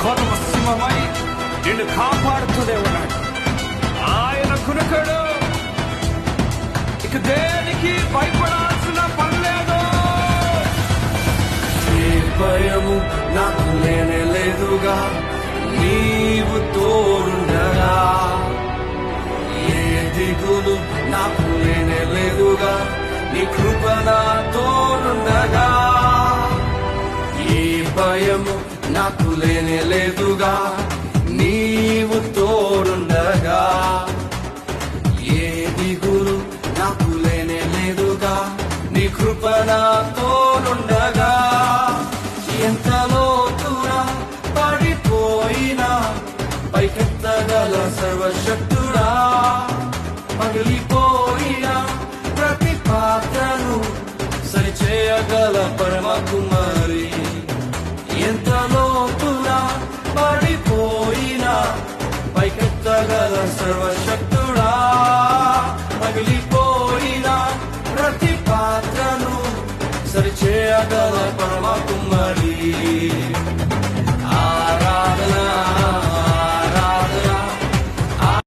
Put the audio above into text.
కొలవ సింహమై నిన్ను కాపాడుతూనే ఉన్నాడు. ఆయన కునుకడు, ఇక దేనికి భయపడాల్సిన పనిలేదు. ఏ భయము నాకు లేనే లేదుగా, నీవు తోడుండగా. ఏ దిగులు నాకు లేనే లేదుగా, నీ కృప నా తోడుండగా. ఏ భయము నాకు లేనే లేదుగా, నీవు తోడుండగా. ఏ దిగులు నాకు లేనే లేదుగా, నీ కృప నా తోడుండగా. ఎంత లోతురా పడిపోయినా పైకెత్తగల సర్వశక్తుడా, పగిలిపోయిన ప్రతి పాత్రను సరిచేయగల పరమ కుమారి. ఎంత లోతురా పడిపోయినా పైకెత్తగల సర్వశక్తుడా, పగిలిపోయిన ప్రతి పాత్రను సరిచేయగల పరమ కుమారి.